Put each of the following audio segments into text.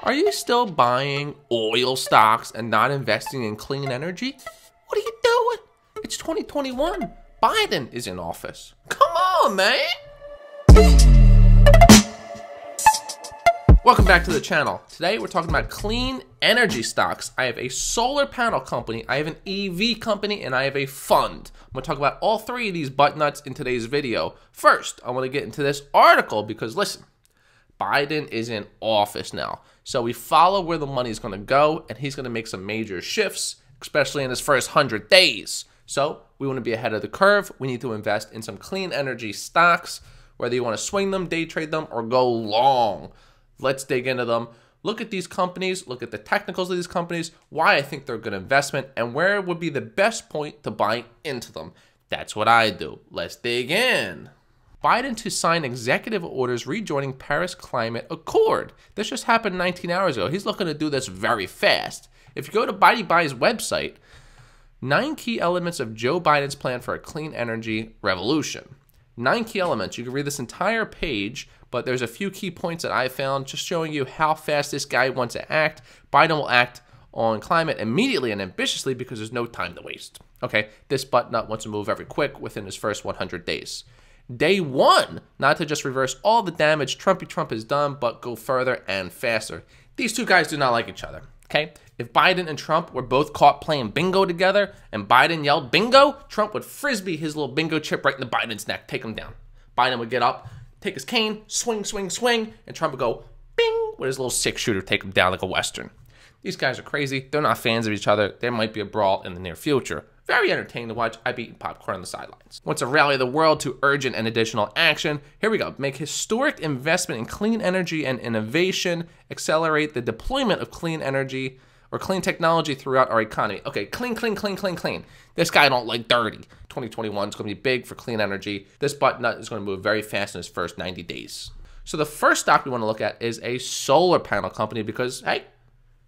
Are you still buying oil stocks and not investing in clean energy? What are you doing? It's 2021. Biden is in office. Come on, man. Welcome back to the channel. Today we're talking about clean energy stocks. I have a solar panel company, I have an EV company, and I have a fund. I'm going to talk about all three of these butt nuts in today's video. First, I want to get into this article because listen, Biden is in office now. So we follow where the money is going to go, and he's going to make some major shifts, especially in his first 100 days. So we want to be ahead of the curve. We need to invest in some clean energy stocks, whether you want to swing them, day trade them, or go long. Let's dig into them. Look at these companies, look at the technicals of these companies, why I think they're a good investment, and where would be the best point to buy into them. That's what I do. Let's dig in. Biden to sign executive orders rejoining Paris Climate Accord. This just happened 19 hours ago. He's looking to do this very fast. If you go to Biden-Buy's website, 9 key elements of Joe Biden's plan for a clean energy revolution. 9 key elements. You can read this entire page, but there's a few key points that I found just showing you how fast this guy wants to act. Biden will act on climate immediately and ambitiously because there's no time to waste. Okay, this butt nut wants to move very quick within his first 100 days. Day one, not to just reverse all the damage Trump has done, but go further and faster. These two guys do not like each other, okay? If Biden and Trump were both caught playing bingo together and Biden yelled bingo, Trump would frisbee his little bingo chip right in the Biden's neck, take him down. Biden would get up, take his cane, swing, swing, swing, and Trump would go bing with his little 6-shooter, take him down like a Western. These guys are crazy. They're not fans of each other. There might be a brawl in the near future. Very entertaining to watch. I've eaten popcorn on the sidelines. Wants to rally the world to urgent and additional action. Here we go. Make historic investment in clean energy and innovation. Accelerate the deployment of clean energy or clean technology throughout our economy. Okay, clean, clean, clean, clean, clean. This guy don't like dirty. 2021 is going to be big for clean energy. This butt nut is going to move very fast in his first 90 days. So the first stock we want to look at is a solar panel company because, hey,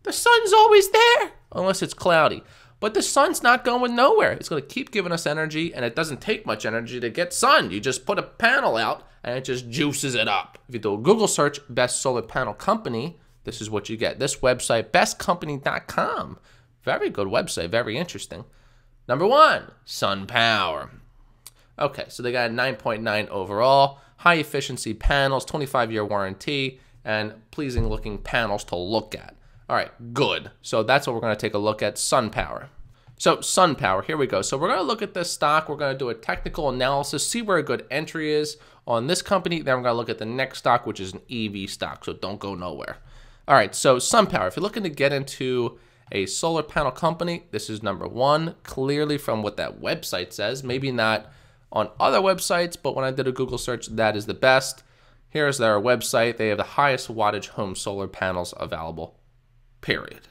the sun's always there unless it's cloudy. But the sun's not going nowhere. It's going to keep giving us energy, and it doesn't take much energy to get sun. You just put a panel out, and it just juices it up. If you do a Google search, best solar panel company, this is what you get. This website, bestcompany.com. Very good website, very interesting. Number 1, SunPower. Okay, so they got a 9.9 overall, high efficiency panels, 25-year warranty, and pleasing looking panels to look at. All right, good. So that's what we're going to take a look at, SunPower. So SunPower, here we go. So we're going to look at this stock. We're going to do a technical analysis, see where a good entry is on this company. Then we're going to look at the next stock, which is an EV stock, so don't go nowhere. All right, so SunPower, if you're looking to get into a solar panel company, this is number 1, clearly from what that website says. Maybe not on other websites, but when I did a Google search, that is the best. Here's their website. They have the highest wattage home solar panels available. Period.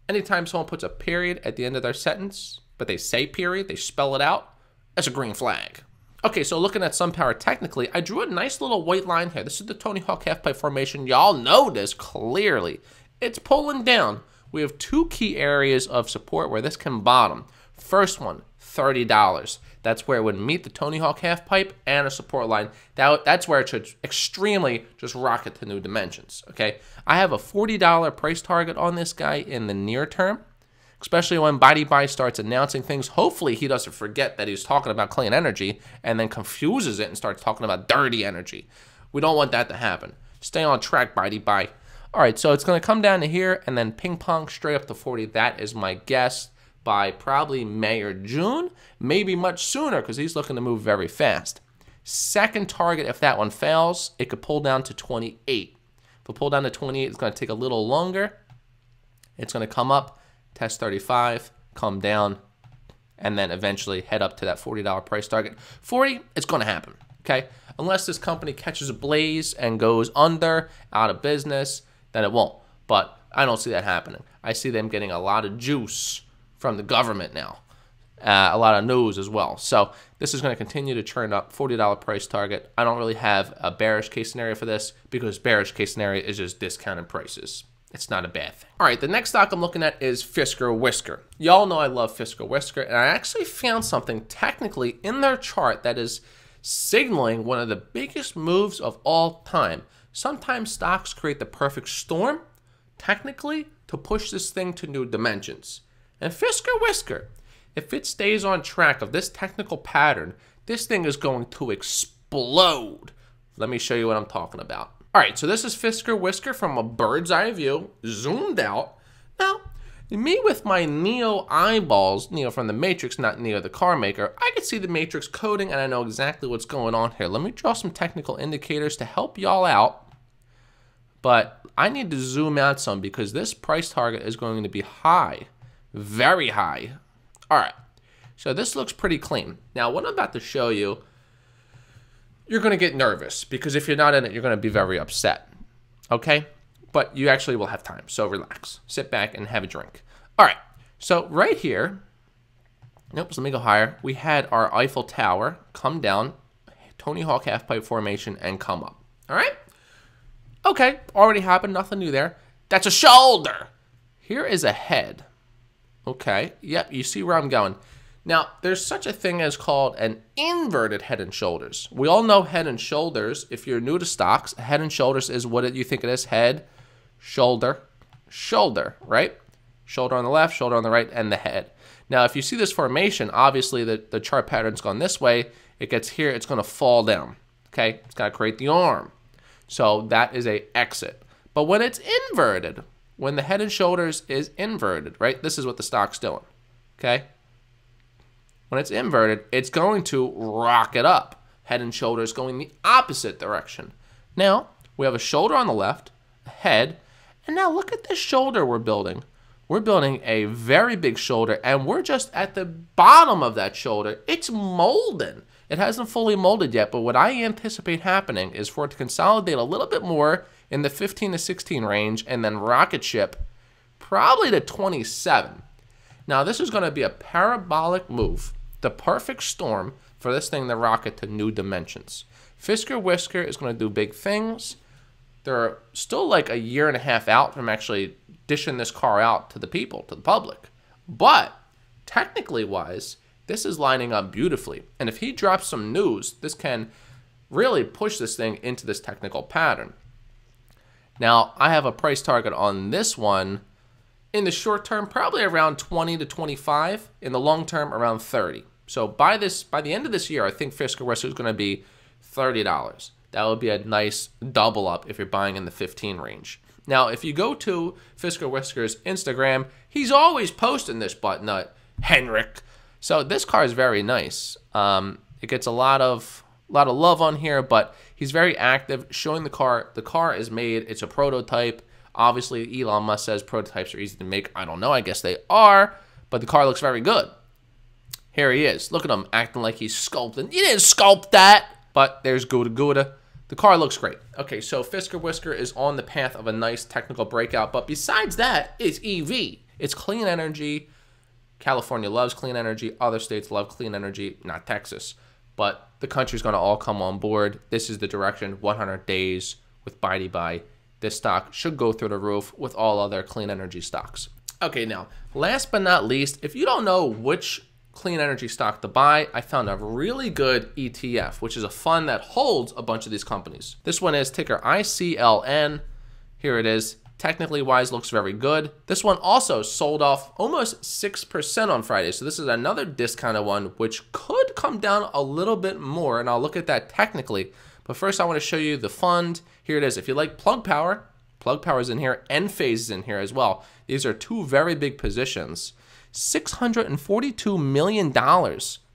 Anytime someone puts a period at the end of their sentence, but they say period, they spell it out, that's a green flag. Okay, so looking at SunPower technically, I drew a nice little white line here. This is the Tony Hawk half-pipe formation. Y'all know this clearly. It's pulling down. We have 2 key areas of support where this can bottom. First one, $30. That's where it would meet the Tony Hawk half-pipe and a support line. That's where it should extremely just rocket to new dimensions, okay? I have a $40 price target on this guy in the near term, especially when Biden starts announcing things. Hopefully he doesn't forget that he's talking about clean energy and then confuses it and starts talking about dirty energy. We don't want that to happen. Stay on track, Biden. All right, so it's going to come down to here and then ping pong straight up to 40. That is my guess. By probably May or June, maybe much sooner because he's looking to move very fast. Second target, if that one fails, it could pull down to 28. If it pull down to 28, it's going to take a little longer. It's going to come up, test 35, come down, and then eventually head up to that $40 price target. 40, it's going to happen, okay? Unless this company catches a blaze and goes under, out of business, then it won't. But I don't see that happening. I see them getting a lot of juice from the government now, a lot of news as well. So this is going to continue to churn up, $40 price target. I don't really have a bearish case scenario for this because bearish case scenario is just discounted prices. It's not a bad thing. All right, the next stock I'm looking at is Fisker Whisker. Y'all know I love Fisker Whisker, and I actually found something technically in their chart that is signaling one of the biggest moves of all time. Sometimes stocks create the perfect storm, technically to push this thing to new dimensions. And Fisker Whisker, if it stays on track of this technical pattern, this thing is going to explode. Let me show you what I'm talking about. All right, so this is Fisker Whisker from a bird's eye view, zoomed out. Now, me with my Neo eyeballs, Neo from the Matrix, not Neo the car maker, I can see the Matrix coding and I know exactly what's going on here. Let me draw some technical indicators to help y'all out. But I need to zoom out some because this price target is going to be high, very high. All right, so this looks pretty clean. Now, what I'm about to show you, you're going to get nervous because if you're not in it, you're going to be very upset, okay? But you actually will have time, so relax. Sit back and have a drink. All right, so right here, nope, so let me go higher. We had our Eiffel Tower come down, Tony Hawk half-pipe formation, and come up, all right? Okay, already happened, nothing new there. That's a shoulder. Here is a head. Okay, yep, you see where I'm going. Now, there's such a thing as called an inverted head and shoulders. We all know head and shoulders. If you're new to stocks, head and shoulders is what you think it is. Head, shoulder, shoulder, right? Shoulder on the left, shoulder on the right, and the head. Now, if you see this formation, obviously the chart pattern's gone this way. It gets here, it's going to fall down, okay? It's got to create the arm. So that is a exit. But when it's inverted, when the head and shoulders is inverted, right? This is what the stock's doing, okay? When it's inverted, it's going to rocket up. Head and shoulders going the opposite direction. Now, we have a shoulder on the left, a head, and now look at this shoulder we're building. We're building a very big shoulder, and we're just at the bottom of that shoulder. It's molding. It hasn't fully molded yet, but what I anticipate happening is for it to consolidate a little bit more in the 15 to 16 range and then rocket ship probably to 27. Now, this is going to be a parabolic move, the perfect storm for this thing to rocket to new dimensions. Fisker Whisker is going to do big things. They're still like a year and a half out from actually dishing this car out to the people, to the public. But technically wise, this is lining up beautifully. And if he drops some news, this can really push this thing into this technical pattern. Now, I have a price target on this one in the short term, probably around 20 to 25. In the long term, around 30. So by the end of this year, I think Fisker Whisker is going to be $30. That would be a nice double up if you're buying in the 15 range. Now, if you go to Fisker Whisker's Instagram, he's always posting this butt nut, Henrik. So this car is very nice. It gets a lot of love on here, but he's very active, showing the car. The car is made. It's a prototype. Obviously, Elon Musk says prototypes are easy to make. I don't know. I guess they are, but the car looks very good. Here he is. Look at him acting like he's sculpting. You didn't sculpt that, but there's Gouda Gouda. The car looks great. Okay, so Fisker Whisker is on the path of a nice technical breakout, but besides that, it's EV. It's clean energy. California loves clean energy. Other states love clean energy, not Texas. But the country's going to all come on board. This is the direction. 100 days with buy. This stock should go through the roof with all other clean energy stocks. Okay, now, last but not least, if you don't know which clean energy stock to buy, I found a really good ETF, which is a fund that holds a bunch of these companies. This one is ticker ICLN. Here it is. Technically wise, looks very good. This one also sold off almost 6% on Friday. So this is another discounted one, which could come down a little bit more. And I'll look at that technically. But first, I want to show you the fund. Here it is. If you like Plug Power is in here. Enphase is in here as well. These are two very big positions. $642 million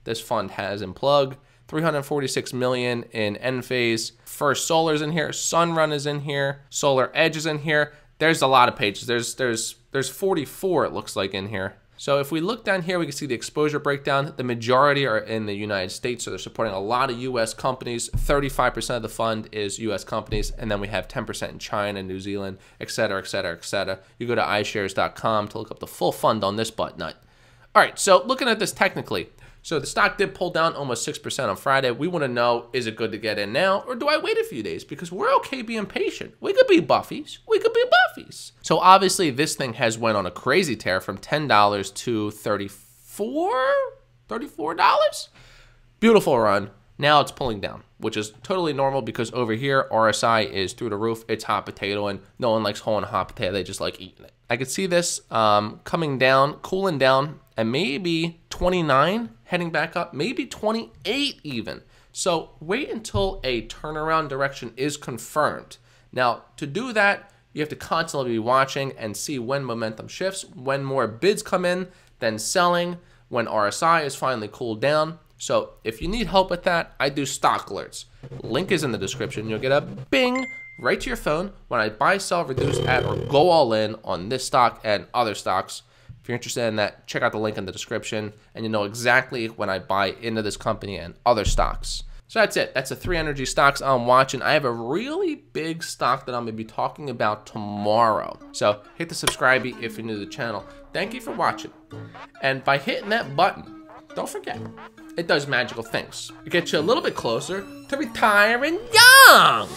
this fund has in Plug. $346 million in Enphase. First Solar's in here. Sunrun is in here. Solar Edge is in here. There's a lot of pages. There's 44, it looks like, in here. So if we look down here, we can see the exposure breakdown. The majority are in the United States, so they're supporting a lot of U.S. companies. 35% of the fund is U.S. companies, and then we have 10% in China, New Zealand, et cetera, et cetera, et cetera. You go to iShares.com to look up the full fund on this butt nut. All right, so looking at this technically, so the stock did pull down almost 6% on Friday. We want to know, is it good to get in now, or do I wait a few days? Because we're okay being patient. We could be buffies. We could be buffies. So obviously, this thing has went on a crazy tear from $10 to $34. Beautiful run. Now it's pulling down, which is totally normal because over here, RSI is through the roof. It's hot potato, and no one likes holding a hot potato. They just like eating it. I could see this coming down, cooling down, and maybe 29 heading back up, maybe 28 even. So wait until a turnaround direction is confirmed. Now, to do that, you have to constantly be watching and see when momentum shifts, when more bids come in, then selling, when RSI is finally cooled down. So if you need help with that, I do stock alerts. Link is in the description. You'll get a bing right to your phone when I buy, sell, reduce, add, or go all in on this stock and other stocks. If you're interested in that, check out the link in the description, and you know exactly when I buy into this company and other stocks. So that's it. That's the 3 energy stocks I'm watching. I have a really big stock that I'm going to be talking about tomorrow. So hit the subscribe if you're new to the channel. Thank you for watching. And by hitting that button, don't forget, it does magical things. It gets you a little bit closer to retiring young.